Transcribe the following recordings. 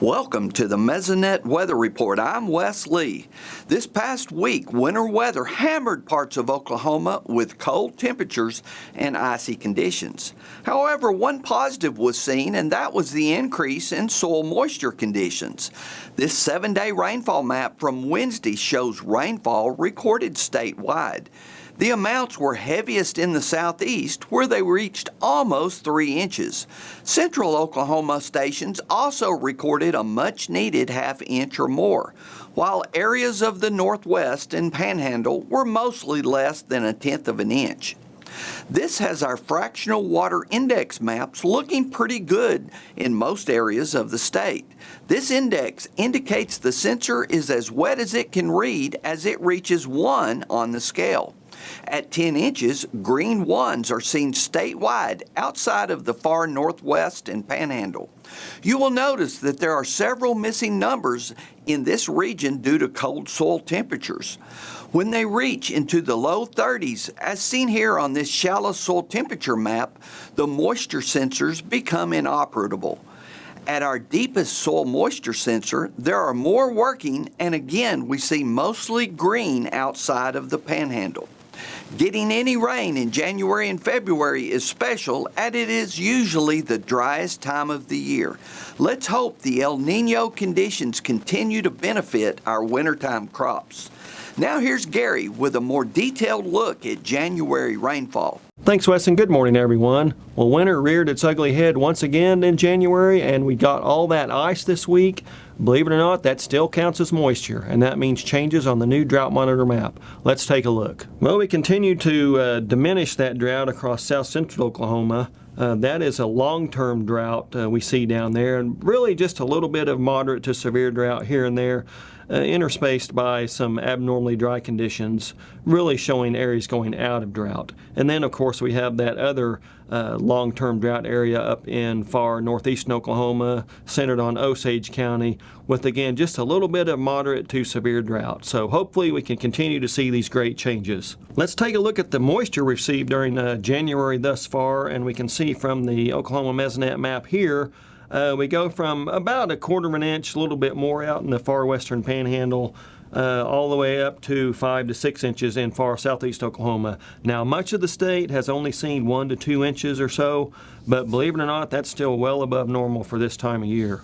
Welcome to the Mesonet Weather Report. I'm Wes Lee. This past week, winter weather hammered parts of Oklahoma with cold temperatures and icy conditions. However, one positive was seen, and that was the increase in soil moisture conditions. This 7-day rainfall map from Wednesday shows rainfall recorded statewide. The amounts were heaviest in the southeast, where they reached almost 3 inches. Central Oklahoma stations also recorded a much-needed half-inch or more, while areas of the northwest and panhandle were mostly less than 1/10 of an inch. This has our fractional water index maps looking pretty good in most areas of the state. This index indicates the sensor is as wet as it can read as it reaches 1 on the scale. At 10 inches, green 1s are seen statewide outside of the far northwest and panhandle. You will notice that there are several missing numbers in this region due to cold soil temperatures. When they reach into the low 30s, as seen here on this shallow soil temperature map, the moisture sensors become inoperable. At our deepest soil moisture sensor, there are more working, and again, we see mostly green outside of the panhandle. Getting any rain in January and February is special, as it is usually the driest time of the year. Let's hope the El Nino conditions continue to benefit our wintertime crops. Now here's Gary with a more detailed look at January rainfall. Thanks, Wes, and good morning, everyone. Well, winter reared its ugly head once again in January, and we got all that ice this week. Believe it or not, that still counts as moisture, and that means changes on the new drought monitor map. Let's take a look. Well, we continue to diminish that drought across south central Oklahoma. That is a long-term drought we see down there, and really just a little bit of moderate to severe drought here and there, interspaced by some abnormally dry conditions, really showing areas going out of drought. And then, of course, we have that other long-term drought area up in far northeastern Oklahoma, centered on Osage County, with, again, just a little bit of moderate to severe drought. So hopefully we can continue to see these great changes. Let's take a look at the moisture received during January thus far, and we can see from the Oklahoma Mesonet map here, we go from about 1/4 of an inch, a little bit more out in the far western panhandle, all the way up to 5 to 6 inches in far southeast Oklahoma. Now, much of the state has only seen 1 to 2 inches or so, but believe it or not, that's still well above normal for this time of year.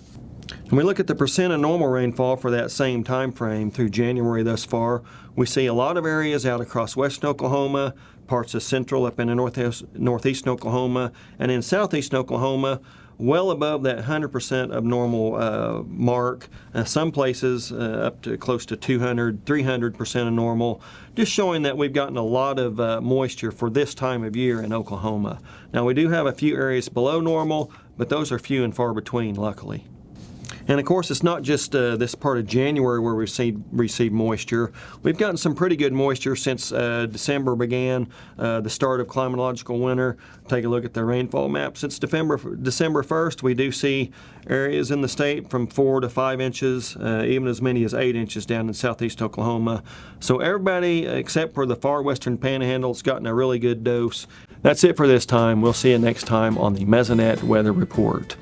When we look at the percent of normal rainfall for that same time frame through January thus far, we see a lot of areas out across western Oklahoma, parts of central up in the northeastern Oklahoma, and in southeastern Oklahoma, well above that 100% of normal mark. Some places up to close to 200, 300% of normal, just showing that we've gotten a lot of moisture for this time of year in Oklahoma. Now, we do have a few areas below normal, but those are few and far between, luckily. And of course, it's not just this part of January where we received moisture. We've gotten some pretty good moisture since December began, the start of climatological winter. Take a look at the rainfall map. Since December 1st, we do see areas in the state from 4 to 5 inches, even as many as 8 inches down in southeast Oklahoma. So everybody except for the far western panhandle has gotten a really good dose. That's it for this time. We'll see you next time on the Mesonet Weather Report.